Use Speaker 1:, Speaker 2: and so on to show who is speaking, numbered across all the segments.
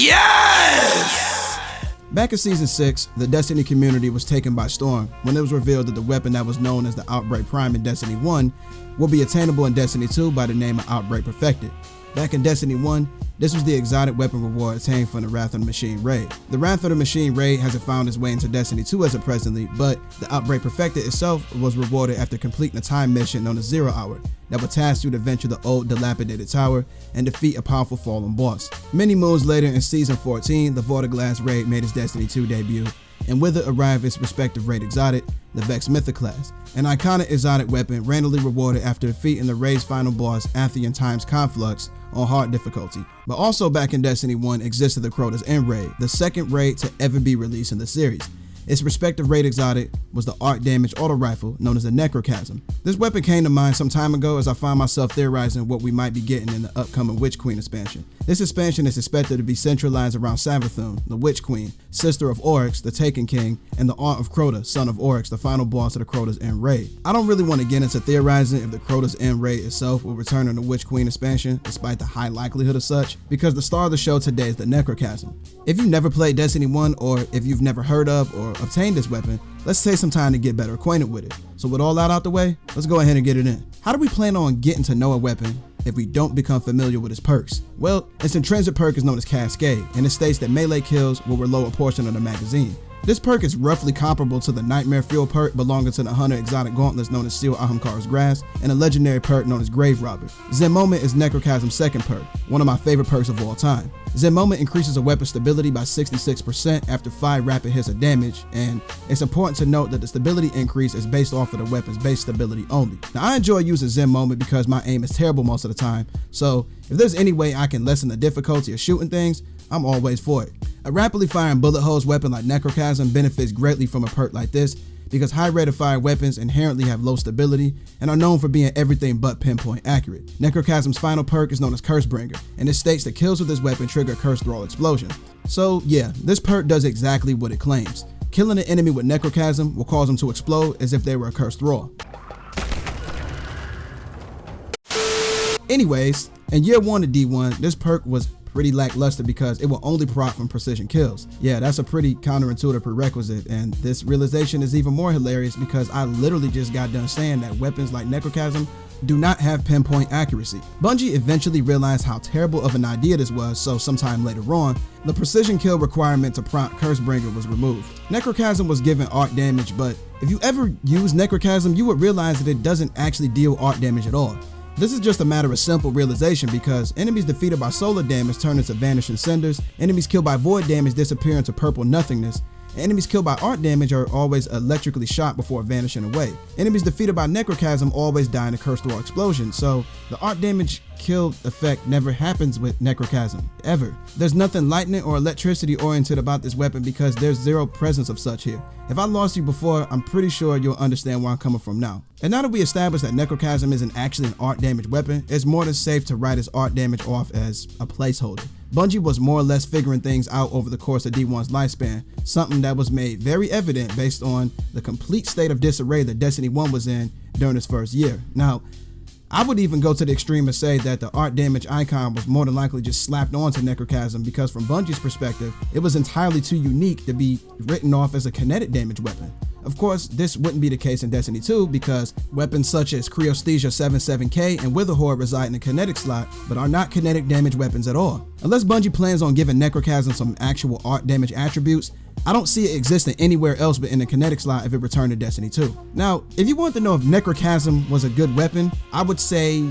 Speaker 1: Yes!
Speaker 2: Back in Season 6, the Destiny community was taken by storm when it was revealed that the weapon that was known as the Outbreak Prime in Destiny 1 will be attainable in Destiny 2 by the name of Outbreak Perfected. Back in Destiny 1, this was the exotic weapon reward attained from the Wrath of the Machine raid. The Wrath of the Machine raid hasn't found its way into Destiny 2 as of presently, but the Outbreak Perfected itself was rewarded after completing a time mission known as 0 Hour that would task you to venture the old dilapidated tower and defeat a powerful fallen boss. Many moons later in Season 14, the Vault of Glass raid made its Destiny 2 debut, and with it arrived its respective raid exotic, the Vex Mythoclast, an iconic exotic weapon randomly rewarded after defeating the raid's final boss, Atheon Times Conflux, on hard difficulty. But also back in Destiny 1 existed the Crota's End raid, the second raid to ever be released in the series. Its respective raid exotic was the arc damage auto rifle known as the Necrochasm. This weapon came to mind some time ago as I found myself theorizing what we might be getting in the upcoming Witch Queen expansion. This expansion is expected to be centralized around Savathun, the Witch Queen, sister of Oryx, the Taken King, and the aunt of Crota, son of Oryx, the final boss of the Crota's End raid. I don't really want to get into theorizing if the Crota's End raid itself will return in the Witch Queen expansion, despite the high likelihood of such, because the star of the show today is the Necrochasm. If you've never played Destiny 1, or if you've never heard of or obtained this weapon, let's take some time to get better acquainted with it. So with all that out the way, let's go ahead and get it in. How do we plan on getting to know a weapon if we don't become familiar with its perks? Well, its intrinsic perk is known as Cascade, and it states that melee kills will reload a portion of the magazine. This perk is roughly comparable to the Nightmare Fuel perk belonging to the Hunter exotic gauntlets known as Seal Ahamkar's Grasp, and a legendary perk known as Grave Robber. Zen Moment is Necrochasm's second perk, one of my favorite perks of all time. Zen Moment increases a weapon's stability by 66% after 5 rapid hits of damage, and it's important to note that the stability increase is based off of the weapon's base stability only. Now, I enjoy using Zen Moment because my aim is terrible most of the time, so if there's any way I can lessen the difficulty of shooting things, I'm always for it. A rapidly firing bullet hose weapon like Necrochasm benefits greatly from a perk like this because high rate of fire weapons inherently have low stability and are known for being everything but pinpoint accurate. Necrochasm's final perk is known as Cursebringer, and it states that kills with this weapon trigger a Curse Thrall explosion. So yeah, this perk does exactly what it claims. Killing an enemy with Necrochasm will cause them to explode as if they were a Curse Thrall. Anyways, in year 1 of D1, this perk was pretty lackluster because it will only proc from precision kills. Yeah, that's a pretty counterintuitive prerequisite, and this realization is even more hilarious because I literally just got done saying that weapons like Necrochasm do not have pinpoint accuracy. Bungie eventually realized how terrible of an idea this was, so sometime later on, the precision kill requirement to prompt Cursebringer was removed. Necrochasm was given arc damage, but if you ever use Necrochasm, you would realize that it doesn't actually deal arc damage at all. This is just a matter of simple realization because enemies defeated by solar damage turn into vanishing cinders, enemies killed by void damage disappear into purple nothingness, and enemies killed by arc damage are always electrically shot before vanishing away. Enemies defeated by Necrochasm always die in a Curse Thrall explosion, so the arc damage kill effect never happens with Necrochasm, ever. There's nothing lightning or electricity oriented about this weapon because there's zero presence of such here. If I lost you before, I'm pretty sure you'll understand where I'm coming from now. And now that we established that Necrochasm isn't actually an arc damage weapon, it's more than safe to write its arc damage off as a placeholder. Bungie was more or less figuring things out over the course of D1's lifespan, something that was made very evident based on the complete state of disarray that Destiny 1 was in during its first year. Now, I would even go to the extreme and say that the arc damage icon was more than likely just slapped onto Necrochasm because from Bungie's perspective, it was entirely too unique to be written off as a kinetic damage weapon. Of course, this wouldn't be the case in Destiny 2 because weapons such as Cryosthesia 77K and Witherhoard reside in the kinetic slot, but are not kinetic damage weapons at all. Unless Bungie plans on giving Necrochasm some actual arc damage attributes, I don't see it existing anywhere else but in the kinetic slot if it returned to Destiny 2. Now, if you want to know if Necrochasm was a good weapon, I would say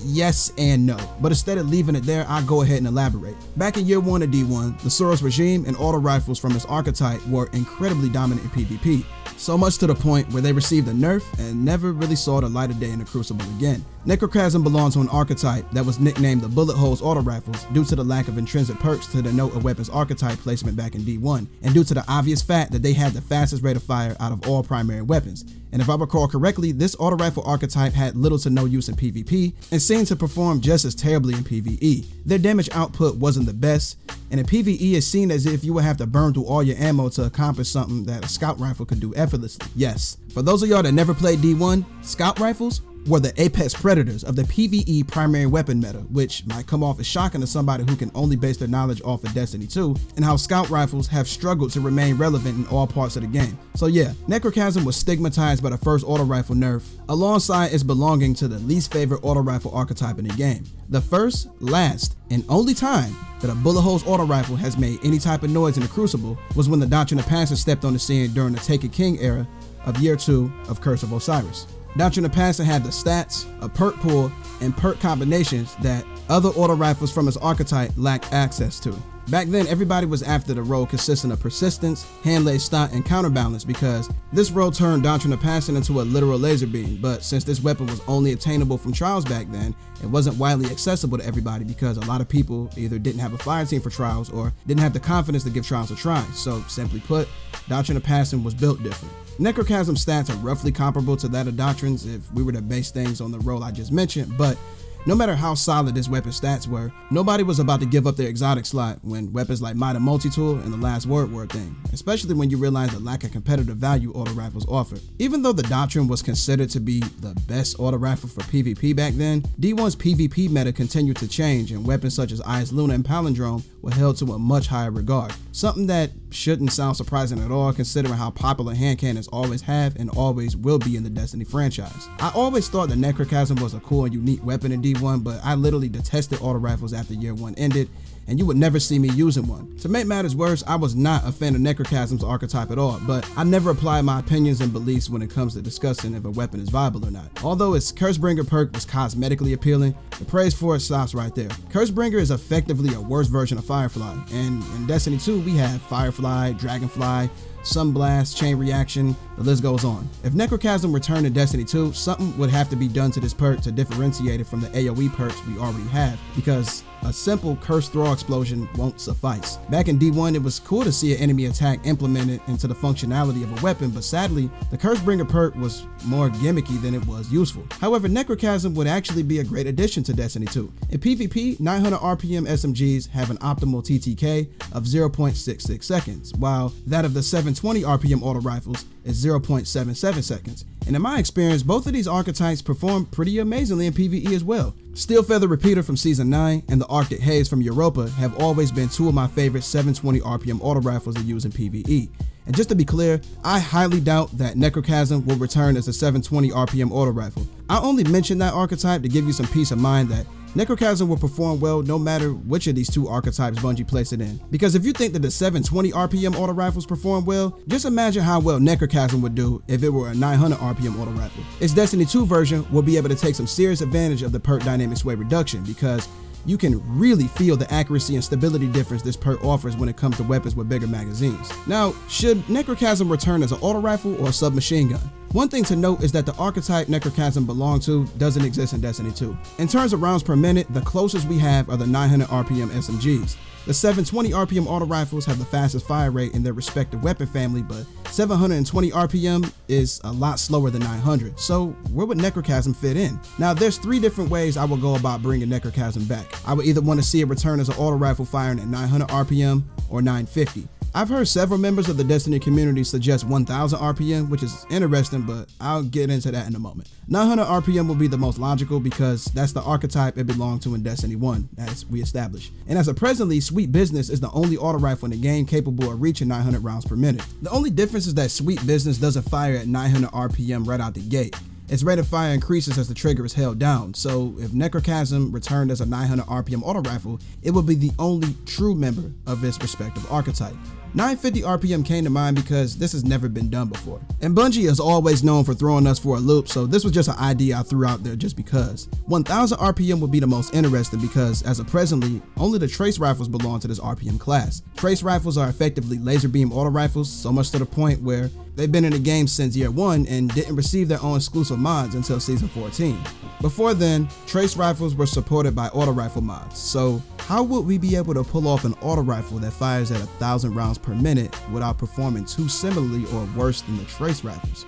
Speaker 2: yes and no, but instead of leaving it there, I'll go ahead and elaborate. Back in year 1 of D1, the Soros regime and auto rifles from its archetype were incredibly dominant in PvP, so much to the point where they received a nerf and never really saw the light of day in the Crucible again. Necrochasm belonged to an archetype that was nicknamed the Bullet Holes Auto Rifles due to the lack of intrinsic perks to denote a weapon's archetype placement back in D1, and due to the obvious fact that they had the fastest rate of fire out of all primary weapons. And if I recall correctly, this auto rifle archetype had little to no use in PvP and seemed to perform just as terribly in PvE. Their damage output wasn't the best, and in PvE it's seen as if you would have to burn through all your ammo to accomplish something that a scout rifle could do effortlessly. Yes, for those of y'all that never played D1, scout rifles were the apex predators of the PvE primary weapon meta, which might come off as shocking to somebody who can only base their knowledge off of Destiny 2, and how scout rifles have struggled to remain relevant in all parts of the game. So yeah, Necrochasm was stigmatized by the first auto rifle nerf, alongside its belonging to the least favorite auto rifle archetype in the game. The first, last, and only time that a bullet holes auto rifle has made any type of noise in the Crucible was when the Doctrine of Passing stepped on the scene during the Take a King era of Year 2 of Curse of Osiris. Doctrine of Passing had the stats, a perk pool, and perk combinations that other auto rifles from its archetype lacked access to. Back then, everybody was after the role consisting of persistence, hand-laid stock, and counterbalance, because this role turned Doctrine of Passing into a literal laser beam. But since this weapon was only obtainable from trials back then, it wasn't widely accessible to everybody because a lot of people either didn't have a fire team for trials or didn't have the confidence to give trials a try. So simply put, Doctrine of Passing was built different. Necrochasm stats are roughly comparable to that of Doctrine's if we were to base things on the role I just mentioned, but no matter how solid this weapon's stats were, nobody was about to give up their exotic slot when weapons like Might and Multi-Tool and the Last Word were a thing, especially when you realize the lack of competitive value auto rifles offered. Even though the Doctrine was considered to be the best auto rifle for PvP back then, D1's PvP meta continued to change, and weapons such as Ice Luna and Palindrome were held to a much higher regard. Something that shouldn't sound surprising at all, considering how popular hand cannons always have and always will be in the Destiny franchise. I always thought the Necrochasm was a cool and unique weapon in D1, but I literally detested auto rifles after Year 1 ended, and you would never see me using one. To make matters worse, I was not a fan of Necrochasm's archetype at all, but I never applied my opinions and beliefs when it comes to discussing if a weapon is viable or not. Although its Cursebringer perk was cosmetically appealing, the praise for it stops right there. Cursebringer is effectively a worse version of Firefly, and in Destiny 2 we have Firefly, Dragonfly, Sunblast, Chain Reaction, the list goes on. If Necrochasm returned in Destiny 2, something would have to be done to this perk to differentiate it from the AoE perks we already have, because a simple Curse Throw explosion won't suffice. Back in D1, it was cool to see an enemy attack implemented into the functionality of a weapon, but sadly, the Cursebringer perk was more gimmicky than it was useful. However, Necrochasm would actually be a great addition to Destiny 2. In PvP, 900 RPM SMGs have an optimal TTK of 0.66 seconds, while that of the 720 RPM auto rifles is 0.77 seconds. And in my experience, both of these archetypes perform pretty amazingly in PvE as well. Steelfeather Repeater from Season 9 and the Arctic Haze from Europa have always been two of my favorite 720 RPM auto rifles to use in PvE. And just to be clear, I highly doubt that Necrochasm will return as a 720 RPM auto rifle. I only mention that archetype to give you some peace of mind that Necrochasm will perform well no matter which of these two archetypes Bungie place it in. Because if you think that the 720 RPM auto rifles perform well, just imagine how well Necrochasm would do if it were a 900 RPM auto rifle. Its Destiny 2 version will be able to take some serious advantage of the perk dynamic sway reduction, because you can really feel the accuracy and stability difference this perk offers when it comes to weapons with bigger magazines. Now, should Necrochasm return as an auto rifle or a submachine gun? One thing to note is that the archetype Necrochasm belonged to doesn't exist in Destiny 2. In terms of rounds per minute, the closest we have are the 900 RPM SMGs. The 720 RPM auto rifles have the fastest fire rate in their respective weapon family, but 720 RPM is a lot slower than 900. So where would Necrochasm fit in? Now, there's three different ways I would go about bringing Necrochasm back. I would either want to see it return as an auto rifle firing at 900 RPM or 950. I've heard several members of the Destiny community suggest 1000 RPM, which is interesting, but I'll get into that in a moment. 900 RPM will be the most logical because that's the archetype it belonged to in Destiny 1, as we established. And as of presently, Sweet Business is the only auto rifle in the game capable of reaching 900 rounds per minute. The only difference is that Sweet Business doesn't fire at 900 RPM right out the gate. Its rate of fire increases as the trigger is held down, so if Necrochasm returned as a 900 RPM auto rifle, it would be the only true member of its respective archetype. 950 RPM came to mind because this has never been done before. And Bungie is always known for throwing us for a loop, so this was just an idea I threw out there just because. 1000 RPM would be the most interesting because, as of presently, only the Trace Rifles belong to this RPM class. Trace Rifles are effectively laser beam auto rifles, so much to the point where they've been in the game since Year 1 and didn't receive their own exclusive mods until Season 14. Before then, Trace Rifles were supported by auto rifle mods, so how would we be able to pull off an auto rifle that fires at 1000 rounds per minute without performing too similarly or worse than the Trace Rifles?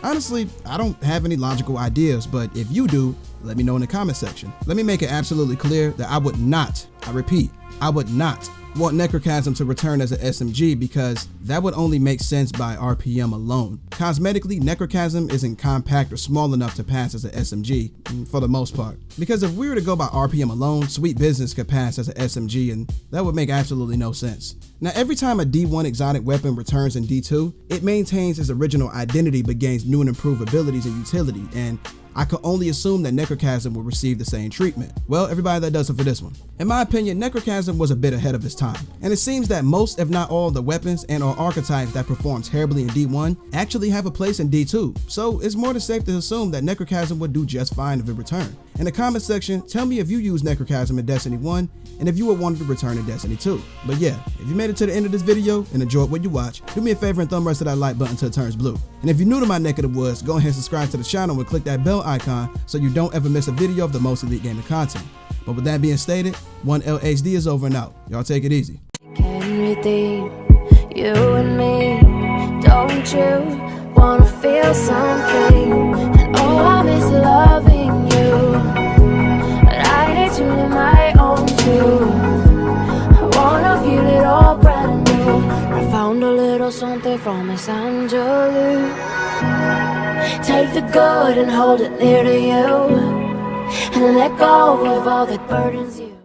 Speaker 2: Honestly, I don't have any logical ideas, but if you do, let me know in the comment section. Let me make it absolutely clear that I would not, I repeat, I would not want Necrochasm to return as an SMG because that would only make sense by RPM alone. Cosmetically, Necrochasm isn't compact or small enough to pass as an SMG, for the most part. Because if we were to go by RPM alone, Sweet Business could pass as an SMG, and that would make absolutely no sense. Now, every time a D1 exotic weapon returns in D2, it maintains its original identity but gains new and improved abilities and utility, and I could only assume that Necrochasm will receive the same treatment. Well, everybody, that does it for this one. In my opinion, Necrochasm was a bit ahead of its time, and it seems that most, if not all, of the weapons and or archetypes that perform terribly in D1 actually have a place in D2, so it's more than safe to assume that Necrochasm would do just fine if it returned. In the comment section, tell me if you use Necrochasm in Destiny 1 and if you would want it to return in Destiny 2. But yeah, if you made it to the end of this video and enjoyed what you watch, do me a favor and thumb rest of that like button until it turns blue. And if you're new to my neck of the woods, go ahead and subscribe to the channel and click that bell icon so you don't ever miss a video of the most elite gaming content. But with that being stated, 1LHD is over and out. Y'all take it easy.
Speaker 1: Can redeem you and me. Don't you wanna feel something? And oh, I miss loving you, but I need to live my own truth. I wanna feel it all brand new. I found a little something from Miss Angelou. Take the good and hold it near to you, and let go of all that burdens you.